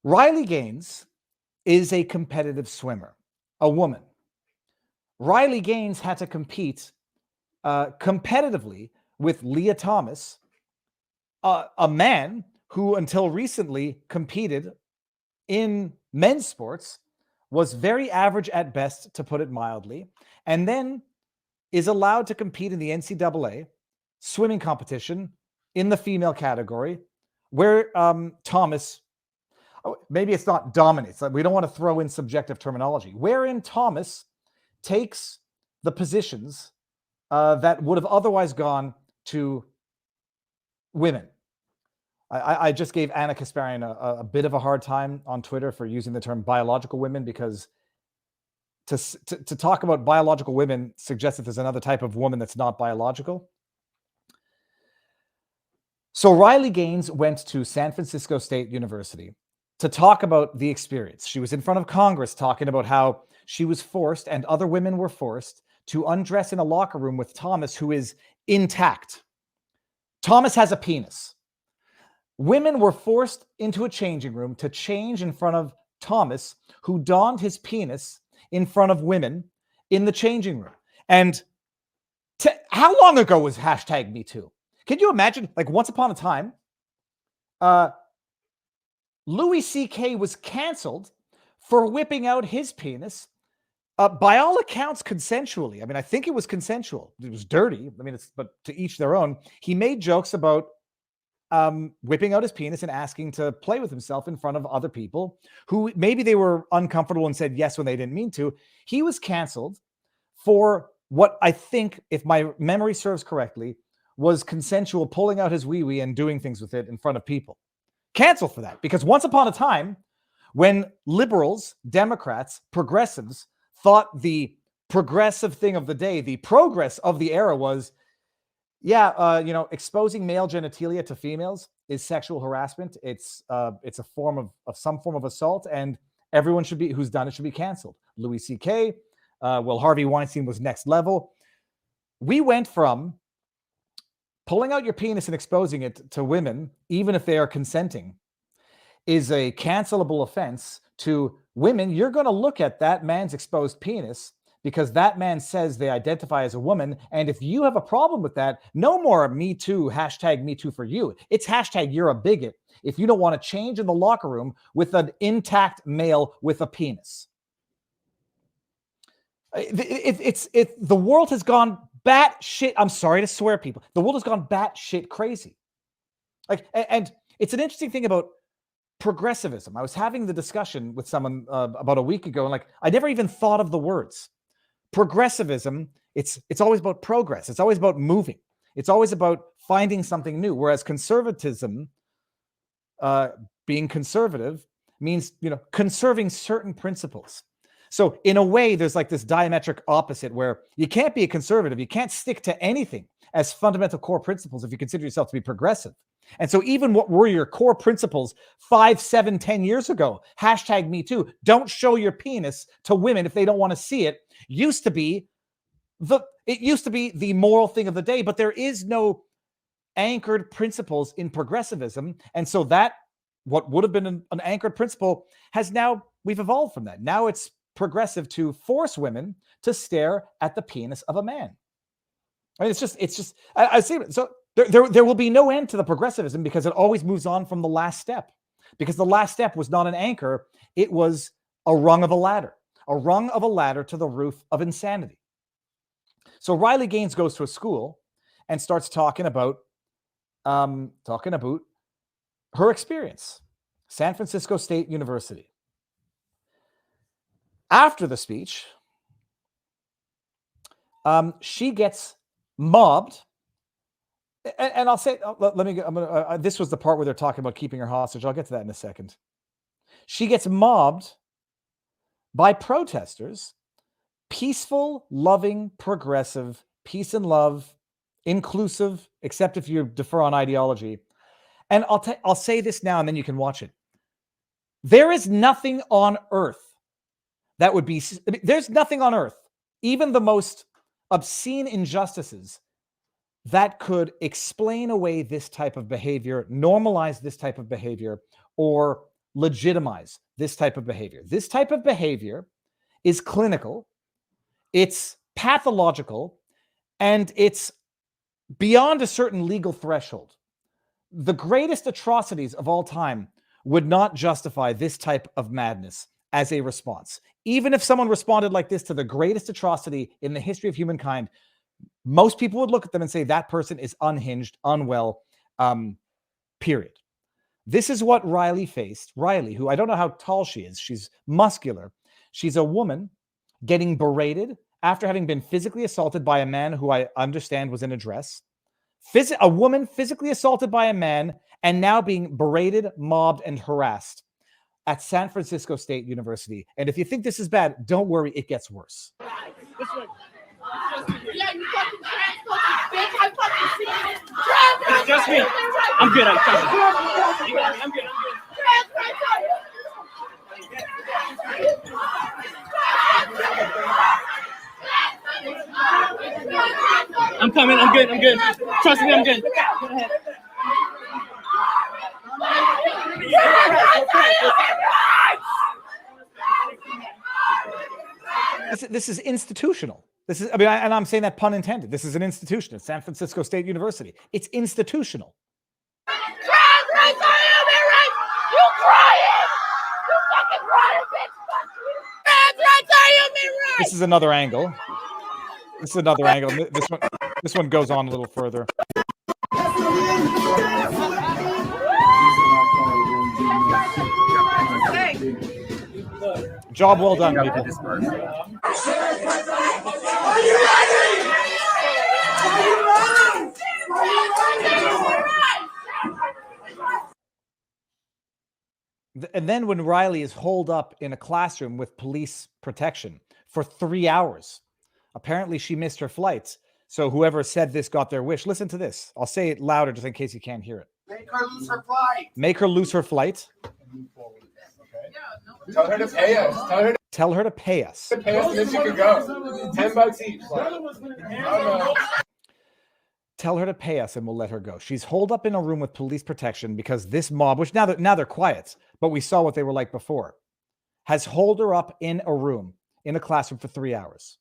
Riley Gaines is a competitive swimmer, a woman. Riley Gaines had to compete competitively with Leah Thomas, a man who until recently competed in men's sports, was very average at best, to put it mildly, and then is allowed to compete in the NCAA swimming competition in the female category, where Thomas, maybe it's not dominates, we don't want to throw in subjective terminology, wherein Thomas takes the positions that would have otherwise gone to women. I just gave Anna Kasparian a bit of a hard time on Twitter for using the term biological women, because to talk about biological women suggests that there's another type of woman that's not biological. So Riley Gaines went to San Francisco State University to talk about the experience. She was in front of Congress talking about how she was forced, and other women were forced, to undress in a locker room with Thomas, who is intact. Thomas has a penis. Women were forced into a changing room to change in front of Thomas, who donned his penis in front of women in the changing room. And how long ago was #MeToo? Can you imagine? Like, once upon a time, Louis C.K. was canceled for whipping out his penis, by all accounts, consensually. I mean, I think it was consensual. It was dirty. I mean, but to each their own. He made jokes about whipping out his penis and asking to play with himself in front of other people who maybe they were uncomfortable and said yes when they didn't mean to. He was canceled for what I think, if my memory serves correctly, was consensual pulling out his wee-wee and doing things with it in front of people. Canceled for that, because once upon a time, when liberals, Democrats, progressives thought the progressive thing of the day, the progress of the era was, exposing male genitalia to females is sexual harassment. It's a form of some form of assault, and everyone who's done it should be canceled. Louis C.K., Harvey Weinstein was next level. We went from pulling out your penis and exposing it to women, even if they are consenting, is a cancelable offense, to women, you're going to look at that man's exposed penis because that man says they identify as a woman. And if you have a problem with that, no more Me Too, #MeToo for you. It's #you're a bigot if you don't want to change in the locker room with an intact male with a penis. The world has gone batshit. I'm sorry to swear, people. The world has gone batshit crazy. And it's an interesting thing about progressivism. I was having the discussion with someone about a week ago, and I never even thought of the words. Progressivism, it's always about progress. It's always about moving. It's always about finding something new. Whereas conservatism, being conservative, means conserving certain principles. So in a way, there's this diametric opposite where you can't be a conservative. You can't stick to anything as fundamental core principles if you consider yourself to be progressive. And so even what were your core principles 5, 7, 10 years ago, #MeToo, don't show your penis to women if they don't want to see it, used to be the moral thing of the day, but there is no anchored principles in progressivism. And so that what would have been an anchored principle we've evolved from that. Now it's progressive to force women to stare at the penis of a man. I mean, it's just I see it. So there will be no end to the progressivism because it always moves on from the last step, because the last step was not an anchor. It was a rung of a ladder to the roof of insanity. So Riley Gaines goes to a school and starts talking about her experience, San Francisco State University. After the speech, she gets mobbed. And I'll say, this was the part where they're talking about keeping her hostage. I'll get to that in a second. She gets mobbed by protesters, peaceful, loving, progressive, peace and love, inclusive, except if you defer on ideology. And I'll say this now, and then you can watch it. There is nothing on earth that would be, there's nothing on earth, even the most obscene injustices, that could explain away this type of behavior, normalize this type of behavior, or legitimize this type of behavior. This type of behavior is clinical, it's pathological, and it's beyond a certain legal threshold. The greatest atrocities of all time would not justify this type of madness as a response. Even if someone responded like this to the greatest atrocity in the history of humankind, most people would look at them and say that person is unhinged, unwell, period. This is what Riley faced. Riley, who I don't know how tall she is. She's muscular. She's a woman getting berated after having been physically assaulted by a man who I understand was in a dress. A woman physically assaulted by a man and now being berated, mobbed, and harassed at San Francisco State University. And if you think this is bad, don't worry, it gets worse. Yeah, you fucking trans bitch. I fucking see it. It's just me. I'm good. I'm good. I'm coming. I'm good. Trust me, I'm good. Go ahead. This is institutional. This is, I mean, and I'm saying that pun intended. This is an institution at San Francisco State University. It's institutional. Trans rights are human rights. You crying? You fucking crying, bitch. Fuck you. Trans rights are human rights. This is another angle. This one goes on a little further. Job well done, people. And then when Riley is holed up in a classroom with police protection for 3 hours, apparently she missed her flight. So whoever said this got their wish. Listen to this. I'll say it louder just in case you can't hear it. Make her lose her flight. Make her lose her flight. Tell her to pay us. Tell her to pay us. And then she could go. $10 each. I don't know. Tell her to pay us and we'll let her go. She's holed up in a room with police protection because this mob, which now they're quiet, but we saw what they were like before, has holed her up in a room, in a classroom for 3 hours.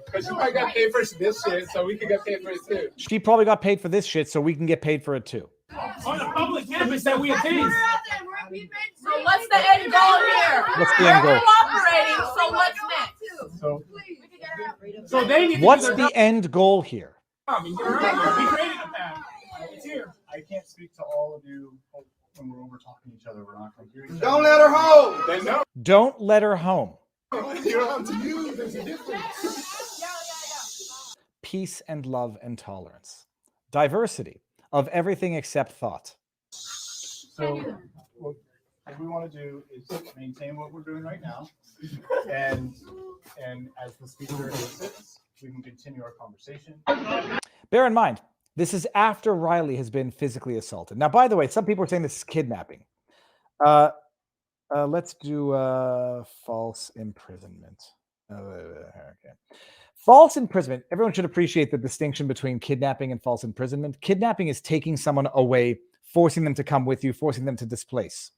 Because she probably got paid for this shit, so we could get paid for it too. She probably got paid for this shit, so we can get paid for it too. On the public campus that we attend. So what's the end goal here? What's the end goal? We're cooperating, so what's next? So they need What's the end goal here? We created a path. It's here. I can't speak to all of you when we're over talking to each other. We're not going to hear each other. Don't let her home. They know. Don't let her home. You don't have to use. There's a difference. Peace and love and tolerance. Diversity of everything except thought. So what we want to do is maintain what we're doing right now. And as the speaker elicits, we can continue our conversation. Bear in mind, this is after Riley has been physically assaulted. Now, by the way, some people are saying this is kidnapping. Let's do false imprisonment. Okay. False imprisonment. Everyone should appreciate the distinction between kidnapping and false imprisonment. Kidnapping is taking someone away, forcing them to come with you, forcing them to displace.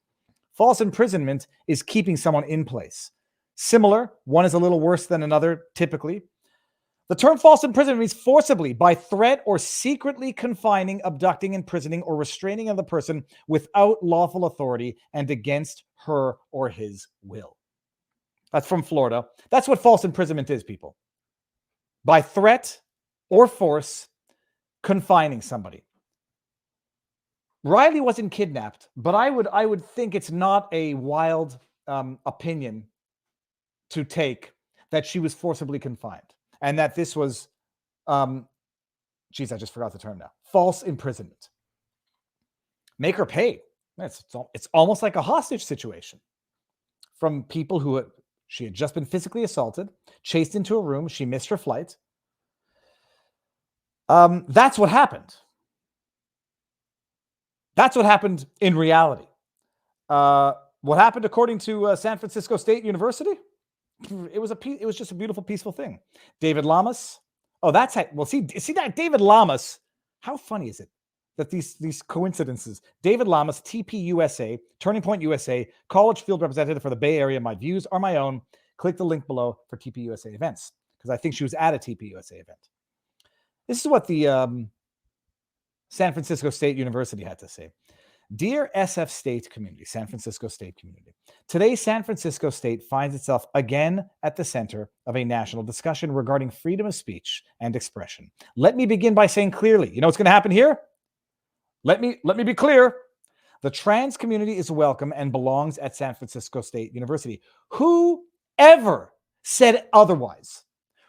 False imprisonment is keeping someone in place. Similar, one is a little worse than another, typically. The term false imprisonment means forcibly, by threat or secretly confining, abducting, imprisoning, or restraining another person without lawful authority and against her or his will. That's from Florida. That's what false imprisonment is, people. By threat or force, confining somebody. Riley wasn't kidnapped, but I would think it's not a wild opinion to take that she was forcibly confined and that this was, geez, I just forgot the term now. False imprisonment. Make her pay. It's almost like a hostage situation from people who she had just been physically assaulted, chased into a room. She missed her flight. That's what happened. That's what happened in reality. What happened according to San Francisco State University? It was just a beautiful, peaceful thing. David Lamas. Oh, that's how, well, see that David Lamas. How funny is it that these coincidences. David Lamas, TP USA, Turning Point USA, college field representative for the Bay Area. My views are my own. Click the link below for TP USA events, because I think she was at a TP USA event. This is what the San Francisco State University had to say. Dear SF State community, San Francisco State community, today San Francisco State finds itself again at the center of a national discussion regarding freedom of speech and expression. Let me begin by saying clearly, you know what's going to happen here? Let me be clear. The trans community is welcome and belongs at San Francisco State University. Whoever said otherwise?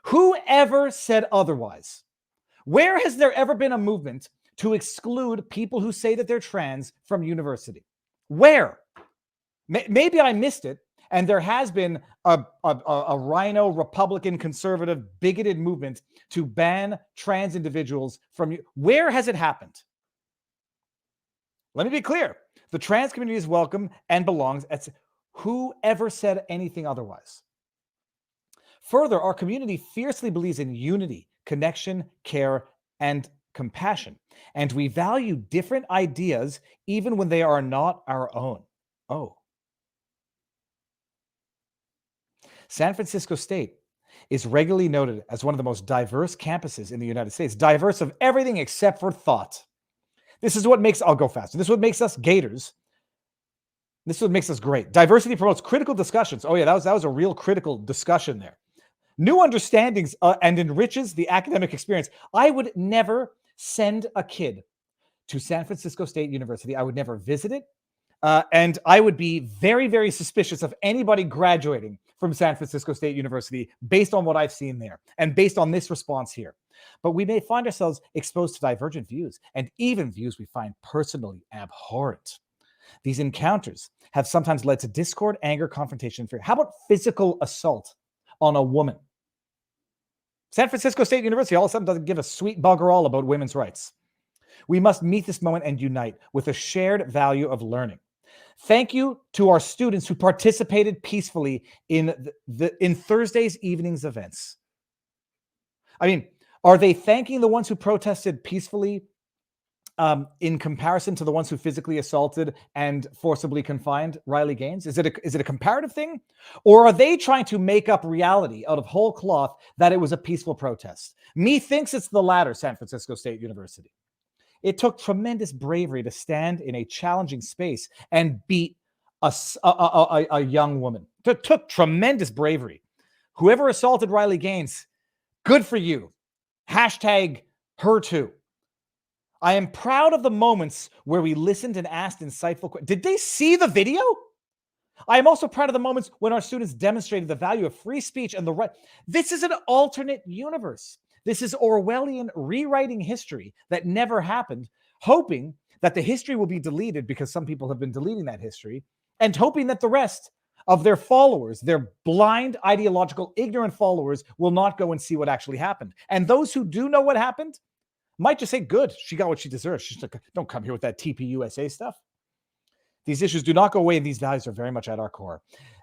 Whoever said otherwise? Where has there ever been a movement to exclude people who say that they're trans from university? Where? Maybe I missed it, and there has been a rhino, Republican, conservative, bigoted movement to ban trans individuals from. Where has it happened? Let me be clear. The trans community is welcome and belongs at. Whoever said anything otherwise? Further, our community fiercely believes in unity, connection, care, and compassion. And we value different ideas even when they are not our own. Oh. San Francisco State is regularly noted as one of the most diverse campuses in the United States. Diverse of everything except for thought. This is what makes, I'll go faster. This is what makes us Gators. This is what makes us great. Diversity promotes critical discussions. Oh yeah, that was a real critical discussion there. New understandings and enriches the academic experience. I would never send a kid to San Francisco State University. I would never visit it. And I would be very, very suspicious of anybody graduating from San Francisco State University based on what I've seen there and based on this response here. But we may find ourselves exposed to divergent views and even views we find personally abhorrent. These encounters have sometimes led to discord, anger, confrontation, fear. How about physical assault on a woman? San Francisco State University all of a sudden doesn't give a sweet bugger all about women's rights. We must meet this moment and unite with a shared value of learning. Thank you to our students who participated peacefully in Thursday's evening's events. I mean, are they thanking the ones who protested peacefully in comparison to the ones who physically assaulted and forcibly confined Riley Gaines? Is it a comparative thing? Or are they trying to make up reality out of whole cloth that it was a peaceful protest? Methinks it's the latter, San Francisco State University. It took tremendous bravery to stand in a challenging space and beat a young woman. It took tremendous bravery. Whoever assaulted Riley Gaines, good for you. Hashtag her too. I am proud of the moments where we listened and asked insightful questions. Did they see the video? I am also proud of the moments when our students demonstrated the value of free speech and the right. This is an alternate universe. This is Orwellian rewriting history that never happened, hoping that the history will be deleted because some people have been deleting that history, and hoping that the rest of their followers, their blind, ideological, ignorant followers, will not go and see what actually happened. And those who do know what happened might just say, good, she got what she deserves. She's like, don't come here with that TP USA stuff. These issues do not go away, and these values are very much at our core.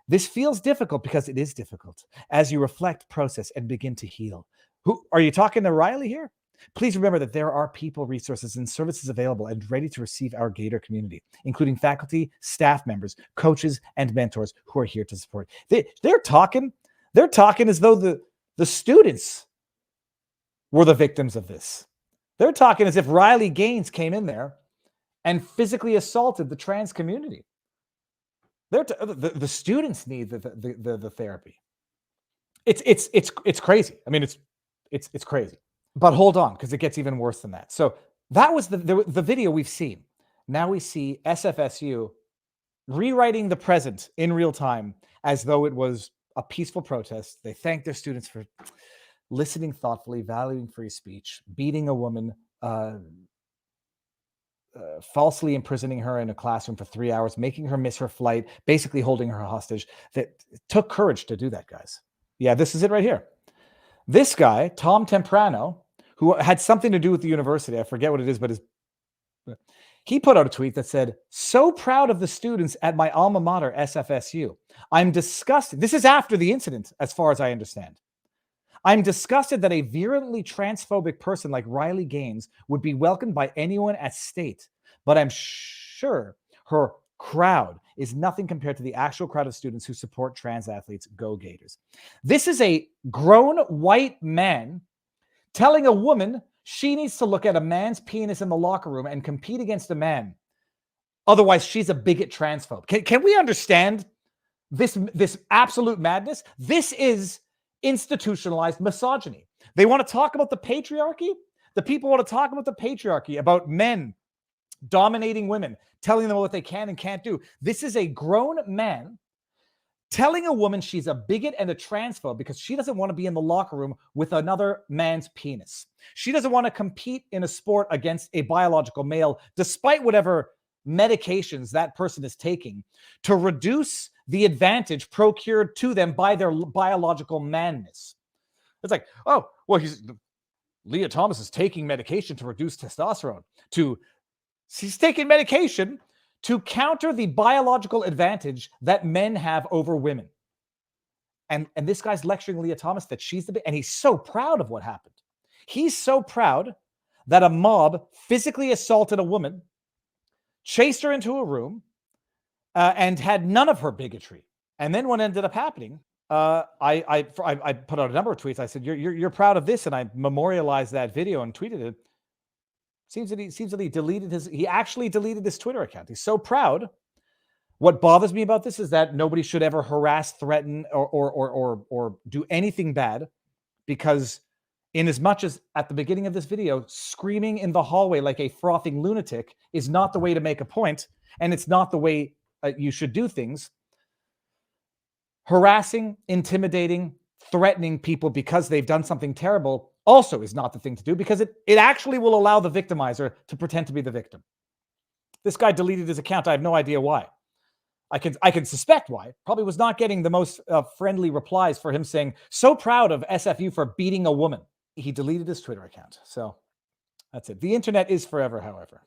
This feels difficult because it is difficult as you reflect, process, and begin to heal. Who are you talking to, Riley here? Please remember that there are people, resources, and services available and ready to receive our Gator community, including faculty, staff members, coaches, and mentors who are here to support. They're talking as though the students were the victims of this. They're talking as if Riley Gaines came in there and physically assaulted the trans community. The students need the therapy. It's crazy. I mean, it's crazy. But hold on, because it gets even worse than that. So that was the video we've seen. Now we see SFSU rewriting the present in real time as though it was a peaceful protest. They thank their students for listening thoughtfully, valuing free speech, beating a woman, falsely imprisoning her in a classroom for 3 hours, making her miss her flight, basically holding her hostage. That took courage to do that, guys. Yeah, this is it right here. This guy, Tom Temprano, who had something to do with the university, I forget what it is, but he put out a tweet that said, "So proud of the students at my alma mater, SFSU. I'm disgusted." This is after the incident, as far as I understand. I'm disgusted that a virulently transphobic person like Riley Gaines would be welcomed by anyone at State, but I'm sure her crowd is nothing compared to the actual crowd of students who support trans athletes. Go Gators. This is a grown white man telling a woman she needs to look at a man's penis in the locker room and compete against a man. Otherwise, she's a bigot transphobe. Can we understand this absolute madness? This is institutionalized misogyny. They want to talk about the patriarchy. The people want to talk about the patriarchy, about men dominating women, telling them what they can and can't do. This is a grown man telling a woman she's a bigot and a transphobe because she doesn't want to be in the locker room with another man's penis. She doesn't want to compete in a sport against a biological male, despite whatever medications that person is taking, to reduce the advantage procured to them by their biological manness. It's like, oh, well, Leah Thomas is taking medication to reduce testosterone. She's taking medication to counter the biological advantage that men have over women. And this guy's lecturing Leah Thomas that she's the and he's so proud of what happened. He's so proud that a mob physically assaulted a woman, chased her into a room, and had none of her bigotry. And then what ended up happening, I put out a number of tweets. I said, you're proud of this, and I memorialized that video and tweeted it. Seems that he actually deleted his Twitter account. He's so proud. What bothers me about this is that nobody should ever harass, threaten, or do anything bad, because in as much as at the beginning of this video, screaming in the hallway like a frothing lunatic is not the way to make a point, and it's not the way you should do things. Harassing, intimidating, threatening people because they've done something terrible also is not the thing to do, because it actually will allow the victimizer to pretend to be the victim. This guy deleted his account. I have no idea why. I can suspect why. Probably was not getting the most friendly replies for him saying, so proud of SFU for beating a woman. He deleted his Twitter account. So that's it. The internet is forever, however.